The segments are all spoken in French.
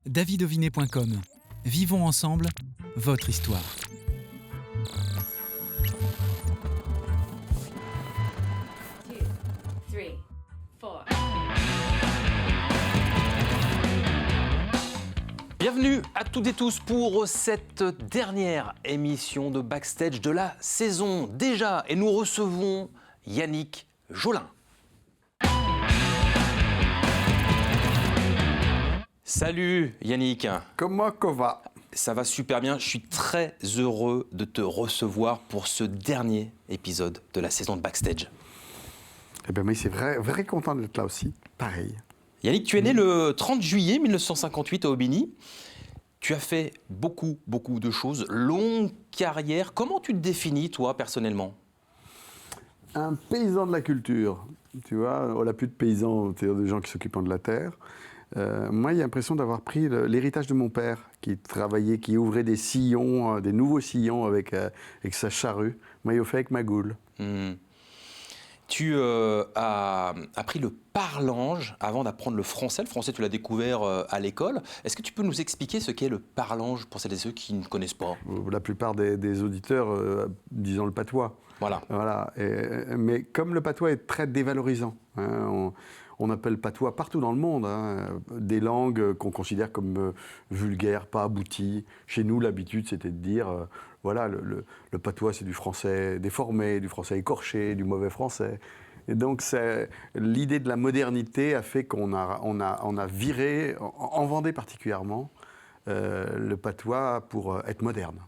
davidovinet.com. Vivons ensemble votre histoire. Bienvenue à toutes et tous pour cette dernière émission de Backstage de la saison déjà. Et nous recevons Yannick Jolin. Salut Yannick. Comment va? Ça va super bien. Je suis très heureux de te recevoir pour ce dernier épisode de la saison de Backstage. Eh bien, mais c'est vrai content d'être là aussi. Pareil. Yannick, tu es né le 30 juillet 1958 à Aubigny. Tu as fait beaucoup de choses. Longue carrière. Comment tu te définis, toi, personnellement? Un paysan de la culture. Tu vois, on n'a plus de paysans, c'est-à-dire des gens qui s'occupent de la terre. Moi, j'ai l'impression d'avoir pris l'héritage de mon père, qui travaillait, qui ouvrait des sillons, des nouveaux sillons avec sa charrue. Moi, il le fait avec ma goule. Tu as appris le parlange avant d'apprendre le français. Le français, tu l'as découvert à l'école. Est-ce que tu peux nous expliquer ce qu'est le parlange pour celles et ceux qui ne connaissent pas? La plupart des auditeurs, disons le patois. Voilà. Mais comme le patois est très dévalorisant, hein, on appelle patois partout dans le monde, hein, des langues qu'on considère comme vulgaires, pas abouties. Chez nous, l'habitude, c'était de dire, voilà, le patois, c'est du français déformé, du français écorché, du mauvais français. Et donc, l'idée de la modernité a fait qu'on a viré, en Vendée particulièrement, le patois pour être moderne.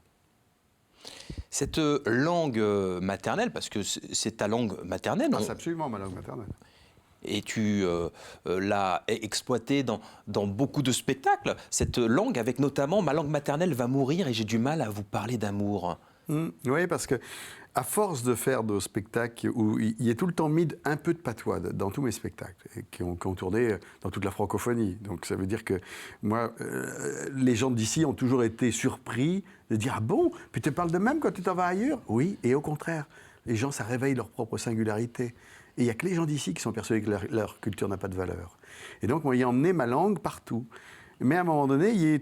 Cette langue maternelle, parce que c'est ta langue maternelle. C'est absolument ma langue maternelle. Et tu l'as exploitée dans beaucoup de spectacles. Cette langue, avec notamment « Ma langue maternelle va mourir et j'ai du mal à vous parler d'amour ». Oui, parce que à force de faire des spectacles où il y a tout le temps mis un peu de patois dans tous mes spectacles, qui ont tourné dans toute la francophonie. Donc ça veut dire que moi, les gens d'ici ont toujours été surpris de dire « Ah bon, puis tu parles de même quand tu t'en vas ailleurs ?» Oui, et au contraire, les gens, ça réveille leur propre singularité. Et il n'y a que les gens d'ici qui sont persuadés que leur culture n'a pas de valeur. Et donc, moi, j'ai emmené ma langue partout. Mais à un moment donné, il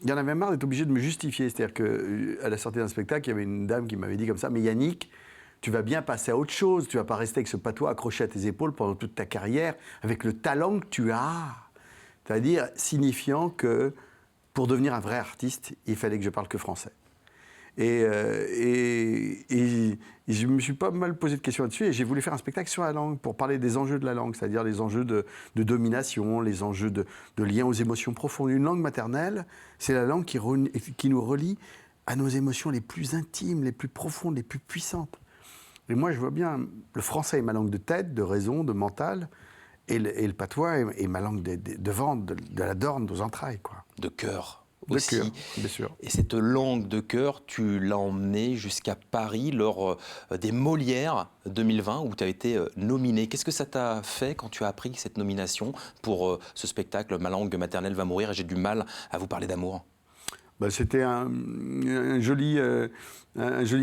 y en avait marre d'être obligé de me justifier. C'est-à-dire qu'à la sortie d'un spectacle, il y avait une dame qui m'avait dit comme ça « Mais Yannick, tu vas bien passer à autre chose. Tu ne vas pas rester avec ce patois accroché à tes épaules pendant toute ta carrière, avec le talent que tu as. » C'est-à-dire signifiant que pour devenir un vrai artiste, il fallait que je parle que français. Et je me suis pas mal posé de questions là-dessus et j'ai voulu faire un spectacle sur la langue pour parler des enjeux de la langue, c'est-à-dire les enjeux de domination, les enjeux de lien aux émotions profondes. Une langue maternelle, c'est la langue qui nous relie à nos émotions les plus intimes, les plus profondes, les plus puissantes. Et moi, je vois bien, le français est ma langue de tête, de raison, de mental, et le patois est ma langue de ventre, de la dorne, aux entrailles, quoi. De cœur. Aussi. De cœur, bien sûr. Et cette langue de cœur, tu l'as emmenée jusqu'à Paris lors des Molières 2020 où tu as été nominé. Qu'est-ce que ça t'a fait quand tu as appris cette nomination pour ce spectacle « Ma langue maternelle va mourir et j'ai du mal à vous parler d'amour » ? C'était un joli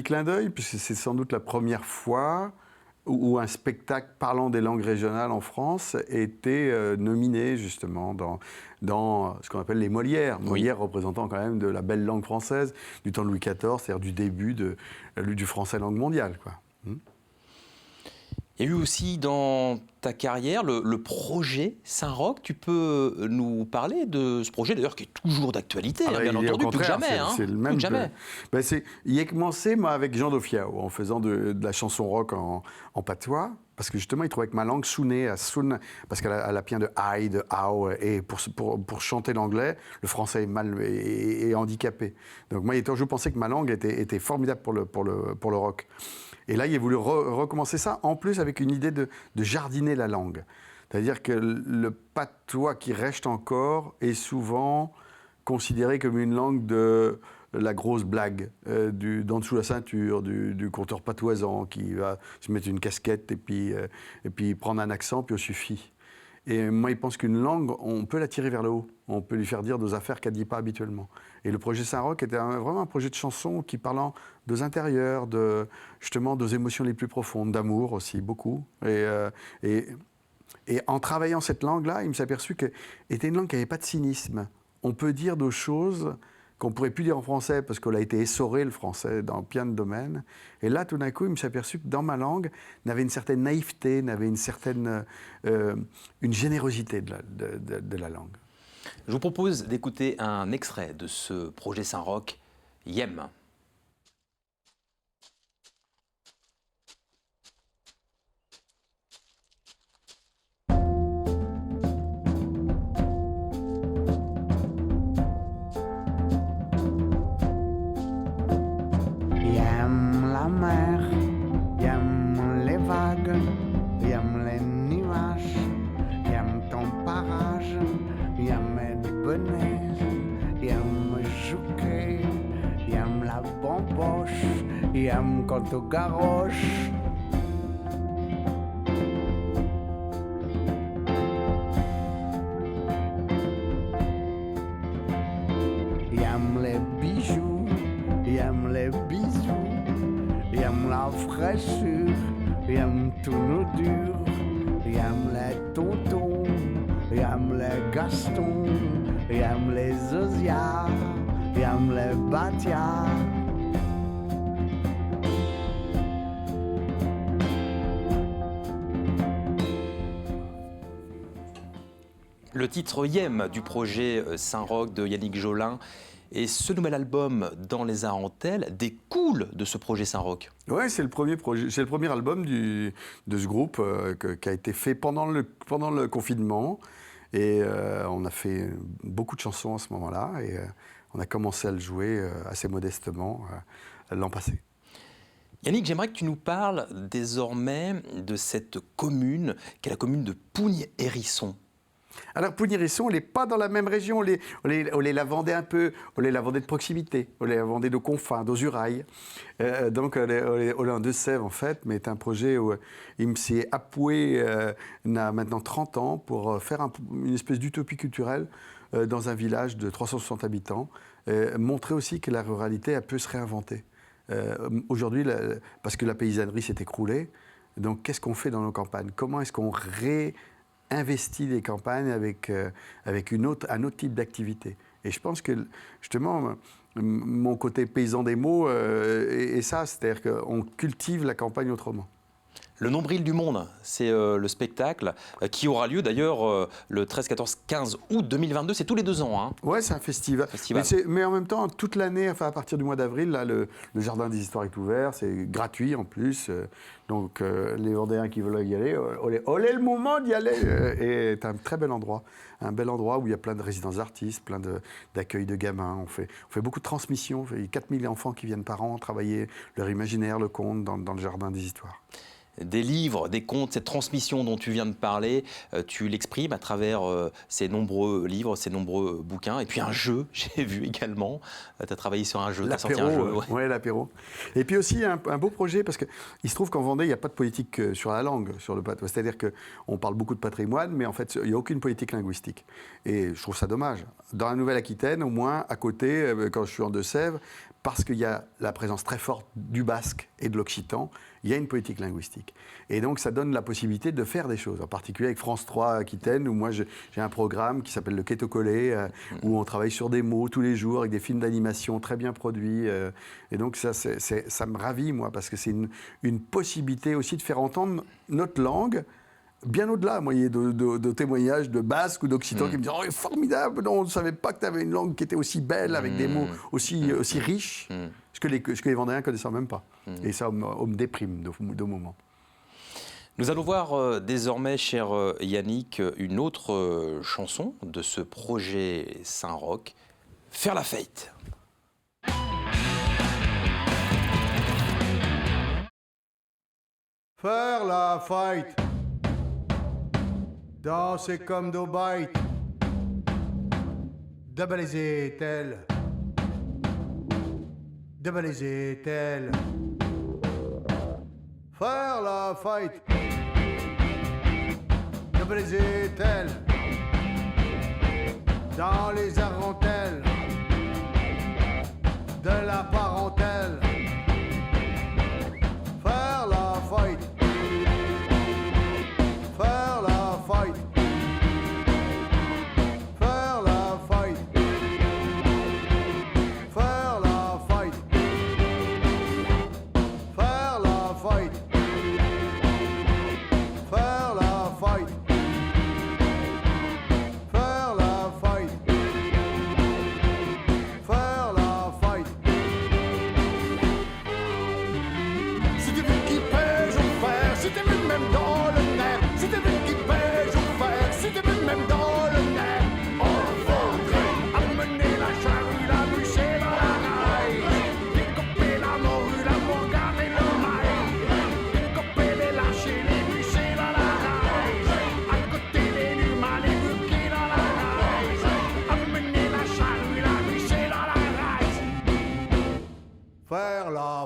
clin d'œil, puisque c'est sans doute la première fois où un spectacle parlant des langues régionales en France était nominé justement dans ce qu'on appelle les Molières. Molières représentant quand même de la belle langue française du temps de Louis XIV, c'est-à-dire du début du français langue mondiale, quoi. Il y a eu aussi dans ta carrière le projet Saint-Roch. Tu peux nous parler de ce projet, d'ailleurs, qui est toujours d'actualité, bien entendu, plus que jamais. C'est le même. Il a commencé, moi, avec Jean Doffiao, en faisant de la chanson rock en patois, parce que justement, il trouvait que ma langue sonnait à Soun, parce qu'elle a bien de I, de Ao, et pour chanter l'anglais, le français est handicapé. Donc moi, je pensais que ma langue était formidable pour le rock. Et là, il a voulu recommencer ça, en plus avec une idée de jardiner la langue. C'est-à-dire que le patois qui reste encore est souvent considéré comme une langue de la grosse blague, d'en dessous la ceinture, du conteur patoisant qui va se mettre une casquette et puis prendre un accent, puis au suffit. Et moi, il pense qu'une langue, on peut la tirer vers le haut. On peut lui faire dire des affaires qu'elle ne dit pas habituellement. Et le projet Saint-Roch était vraiment un projet de chanson qui parlant des intérieurs, justement, des émotions les plus profondes, d'amour aussi, beaucoup. Et en travaillant cette langue-là, il me s'est aperçu qu'elle était une langue qui n'avait pas de cynisme. on peut dire de choses qu'on ne pourrait plus dire en français parce qu'on a été essoré le français dans plein de domaines. Et là, tout d'un coup, je me suis aperçu que dans ma langue, il y avait une certaine naïveté, il y avait une certaine une générosité de la langue. Je vous propose d'écouter un extrait de ce projet Saint-Roch, Yem. Yem la mer, yem les vagues, yem les nuages, yem ton parage, yem les benets, yem jouquet, yem la bamboche, yem quand tu garoches. Yem les bijoux, yem les bisous, yem la fraîcheur, yem tout nos dur, yem les tontons, yem les gastons, yem les osias, yem les batias. Le titre Yem du projet Saint-Roch de Yannick Jolin et ce nouvel album Dans les Arentelles découle de ce projet Saint-Roch. Oui, c'est le premier album de ce groupe qui a été fait pendant le confinement. Et on a fait beaucoup de chansons à ce moment-là. Et on a commencé à le jouer assez modestement l'an passé. Yannick, j'aimerais que tu nous parles désormais de cette commune, qui est la commune de Pougne-Hérisson. Alors, Pougne-Hérisson, on n'est pas dans la même région. On les la vendait un peu. On les la vendait de proximité. On les la vendait de confins, d'Osurailles. Donc, on est en Deux-Sèvres, en fait, mais c'est un projet où IMSI Apoué a maintenant 30 ans pour faire une espèce d'utopie culturelle dans un village de 360 habitants. Montrer aussi que la ruralité, elle peut se réinventer. Aujourd'hui, parce que la paysannerie s'est écroulée, donc qu'est-ce qu'on fait dans nos campagnes? Comment est-ce qu'on investit les campagnes avec un autre type d'activité. Et je pense que, justement, mon côté paysan des mots est ça, c'est-à-dire qu'on cultive la campagne autrement. Le Nombril du Monde, c'est le spectacle qui aura lieu d'ailleurs le 13, 14, 15 août 2022. C'est tous les 2 ans. Hein. Oui, c'est un festival. Mais en même temps, toute l'année, enfin, à partir du mois d'avril, là, le Jardin des Histoires est ouvert. C'est gratuit en plus. Donc, les Vendéens qui veulent y aller, olé le moment d'y aller. Et c'est un très bel endroit. Un bel endroit où il y a plein de résidences d'artistes, plein d'accueils de gamins. On fait beaucoup de transmissions. Il y a 4000 enfants qui viennent par an travailler leur imaginaire, le conte dans le Jardin des Histoires. Des livres, des contes, cette transmission dont tu viens de parler, tu l'exprimes à travers ces nombreux livres, ces nombreux bouquins. Et puis un jeu, j'ai vu également. Tu as travaillé sur un jeu, tu as sorti un jeu. Ouais, l'apéro. Et puis aussi un beau projet, parce qu'il se trouve qu'en Vendée, il n'y a pas de politique sur la langue, sur le patois. C'est-à-dire qu'on parle beaucoup de patrimoine, mais en fait, il n'y a aucune politique linguistique. Et je trouve ça dommage. Dans la Nouvelle-Aquitaine, au moins, à côté, quand je suis en Deux-Sèvres, parce qu'il y a la présence très forte du basque et de l'occitan, il y a une politique linguistique. Et donc, ça donne la possibilité de faire des choses, en particulier avec France 3 Aquitaine, où moi, j'ai un programme qui s'appelle le Quétocolé, où on travaille sur des mots tous les jours, avec des films d'animation très bien produits. Et donc, ça me ravit, moi, parce que c'est une possibilité aussi de faire entendre notre langue, bien au-delà, moi, il y a de témoignages de basques ou d'occitans qui me disent « Oh, formidable, non, on ne savait pas que tu avais une langue qui était aussi belle, avec des mots aussi riches. » Ce que les Vendéens ne connaissaient même pas. Et ça, on me déprime de moments. Nous allons voir désormais, cher Yannick, une autre chanson de ce projet Saint-Roch, « Faire la fête ». Faire la fête, danser comme dos bêtes, débalaiser tel, débalaiser tel. Faire la fête, débalaiser tel, dans les arentelles de la parentèle. Faire la fête, faire la fête, faire la fête,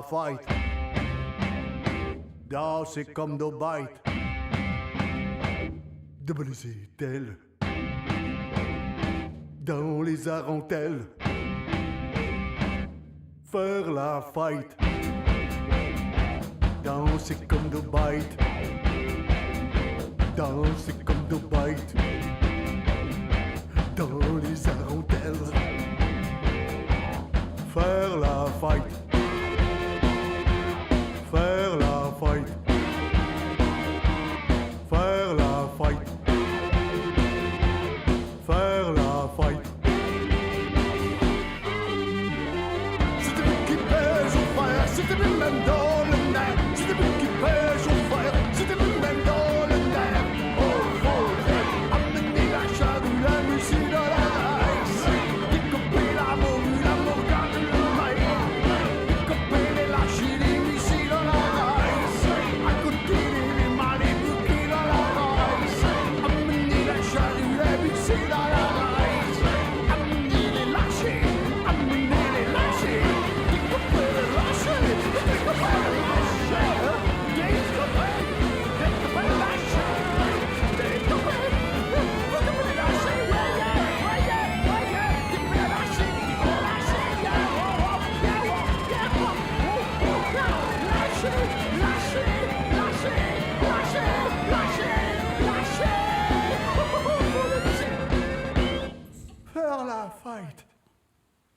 la fight. Danser comme nos bêtes. Devant les étels. Dans les arentelles. Faire la fight. Danser comme nos bêtes. Danser comme nos bêtes. Dans les arentelles. Faire la fight. Faire la fight. Faire la fight. Faire la fight. C'était lui qui pèse au fer, c'était lui-même dans le nerf. C'était lui qui pèse au fer, c'était lui-même dans le nerf. Oh, faudrait amener la charrue, la musique dans la race. Découper la morue garde le maïs. Découper les lâchers, les missiles dans la race. À côté les malébus qui dans la race. Amener la charrue, la musique dans la race. Amener les lâchers, amener les lâchers. Découper les lâchers, découper les lâchers. Découper les lâchers. Découper les lâchers. Ouais, yeah. Découper les lâchers, découper les lâchers. Yeah, Faire la fight.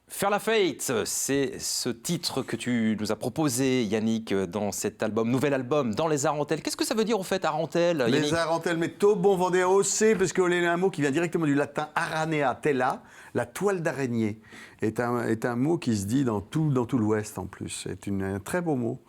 Faire la fête, c'est ce titre que tu nous as proposé, Yannick, dans cet album, nouvel album, Dans les Arentelles. Qu'est-ce que ça veut dire, au fait, Arentelles, Yannick? Les arentelles, mais bon vendéo, c'est parce que c'est un mot qui vient directement du latin aranea, tela, la toile d'araignée, est un mot qui se dit dans tout l'Ouest en plus. C'est un très beau mot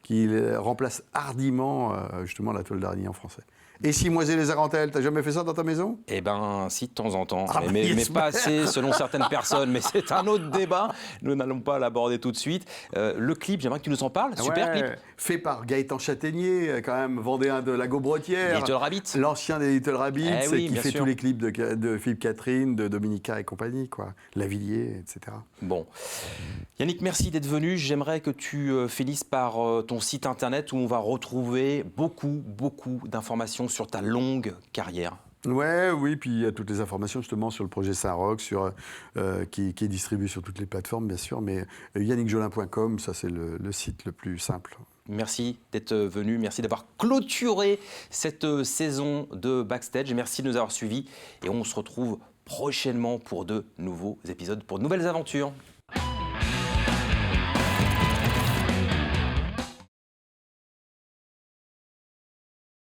qui remplace hardiment justement la toile d'araignée en français. Et cimoiser les arentelles, t'as jamais fait ça dans ta maison? Eh ben, si, de temps en temps, Ah, mais yes, pas assez selon certaines personnes, mais c'est un autre débat, nous n'allons pas l'aborder tout de suite. Le clip, j'aimerais que tu nous en parles, super Ouais, clip. fait par Gaëtan Châtaignier, quand même vendéen de la Gaubretière. Little Rabbit. L'ancien des Little Rabbits, Eh oui, qui bien fait sûr. tous les clips de Philippe Catherine, de Dominica et compagnie, quoi. Lavilliers, etc. Bon. Yannick, merci d'être venu. J'aimerais que tu finisses par ton site internet où on va retrouver beaucoup d'informations sur ta longue carrière. Oui, puis il y a toutes les informations justement sur le projet Saint-Roch, qui est distribué sur toutes les plateformes, bien sûr, mais yannickjolin.com, ça c'est le site le plus simple. Merci d'être venu, merci d'avoir clôturé cette saison de Backstage, merci de nous avoir suivis et on se retrouve prochainement pour de nouveaux épisodes, pour de nouvelles aventures.